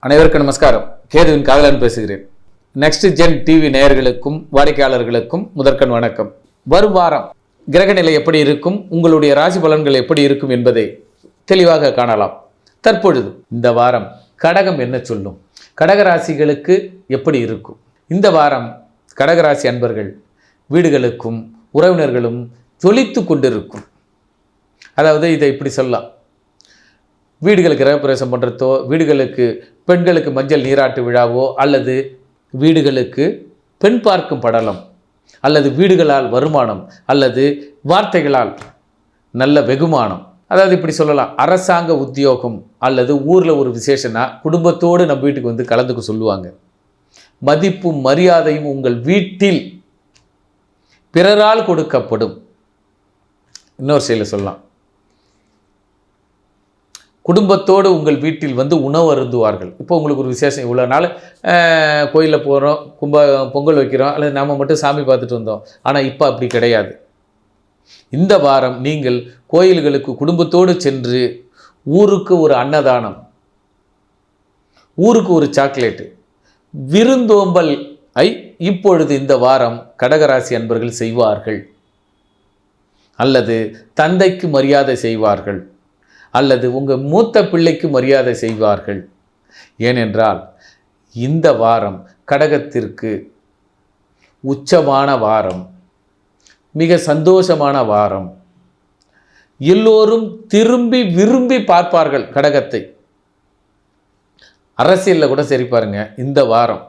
அனைவருக்கும் நமஸ்காரம். கேதுவின் காதலன் பேசுகிறேன். நெக்ஸ்ட் ஜென் டிவி நேயர்களுக்கும் வாடிக்கையாளர்களுக்கும் முதற்கண் வணக்கம். வரும் வாரம் கிரகநிலை எப்படி இருக்கும், உங்களுடைய ராசி பலன்கள் எப்படி இருக்கும் என்பதை தெளிவாக காணலாம். தற்பொழுது இந்த வாரம் கடகம் என்ன சொல்லும், கடகராசிகளுக்கு எப்படி இருக்கும்? இந்த வாரம் கடகராசி அன்பர்கள் வீடுகளுக்கும் உறவினர்களும் ஜொலித்து கொண்டிருக்கும். அதாவது இதை இப்படி சொல்லலாம், வீடுகளுக்கு கிரகப்பிரவேசம் பண்ணுறதோ, வீடுகளுக்கு பெண்களுக்கு மஞ்சள் நீராட்டு விழாவோ, அல்லது வீடுகளுக்கு பெண் பார்க்கும் படலம், அல்லது வீடுகளால் வருமானம், அல்லது வார்த்தைகளால் நல்ல வெகுமானம். அதாவது இப்படி சொல்லலாம், அரசாங்க உத்தியோகம் அல்லது ஊரில் ஒரு விசேஷனா குடும்பத்தோடு நம்ம வீட்டுக்கு வந்து கலந்துக்க சொல்லுவாங்க. மதிப்பும் மரியாதையும் உங்கள் வீட்டில் பிறரால் கொடுக்கப்படும். இன்னொரு செயலில் சொல்லலாம், குடும்பத்தோடு உங்கள் வீட்டில் வந்து உணவு அருந்துவார்கள். இப்போ உங்களுக்கு ஒரு விசேஷம், இவ்வளோ நாள் கோயிலில் போகிறோம், பொங்கல் வைக்கிறோம், அல்லது நாம் மட்டும் சாமி பார்த்துட்டு வந்தோம். ஆனால் இப்போ அப்படி கிடையாது. இந்த வாரம் நீங்கள் கோயில்களுக்கு குடும்பத்தோடு சென்று ஊருக்கு ஒரு அன்னதானம், ஊருக்கு ஒரு சாக்லேட்டு, விருந்தோம்பல் இப்பொழுது இந்த வாரம் கடகராசி அன்பர்கள் செய்வார்கள். அல்லது தந்தைக்கு மரியாதை செய்வார்கள், அல்லது உங்கள் மூத்த பிள்ளைக்கு மரியாதை செய்வார்கள். ஏனென்றால் இந்த வாரம் கடகத்திற்கு உச்சமான வாரம், மிக சந்தோஷமான வாரம். எல்லோரும் திரும்பி விரும்பி பார்ப்பார்கள் கடகத்தை. அரசியலில் கூட சரி பாருங்க, இந்த வாரம்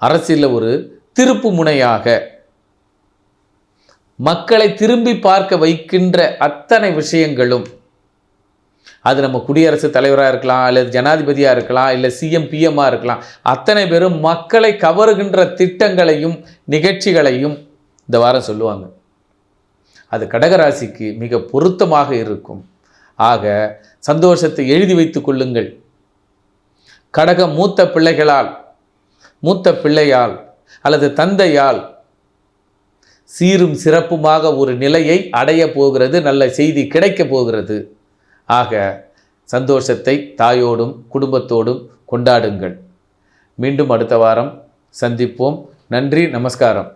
அரசியலில் ஒரு திருப்பு முனையாக மக்களை திரும்பி பார்க்க வைக்கின்ற அத்தனை விஷயங்களும், அது நம்ம குடியரசுத் தலைவராக இருக்கலாம், அல்லது ஜனாதிபதியாக இருக்கலாம், இல்லை சிஎம் பிஎம்மாக இருக்கலாம், அத்தனை பேரும் மக்களை கவருகின்ற திட்டங்களையும் நிகழ்ச்சிகளையும் இந்த வாரம் சொல்லுவாங்க. அது கடகராசிக்கு மிக பொருத்தமாக இருக்கும். ஆக சந்தோஷத்தை எழுதி வைத்து கொள்ளுங்கள். கடக மூத்த பிள்ளையால் அல்லது தந்தையால் சீரும் சிறப்புமாக ஒரு நிலையை அடைய போகிறது, நல்ல செய்தி கிடைக்கப் போகிறது. ஆக சந்தோஷத்தை தாயோடும் குடும்பத்தோடும் கொண்டாடுங்கள். மீண்டும் அடுத்த வாரம் சந்திப்போம். நன்றி, நமஸ்காரம்.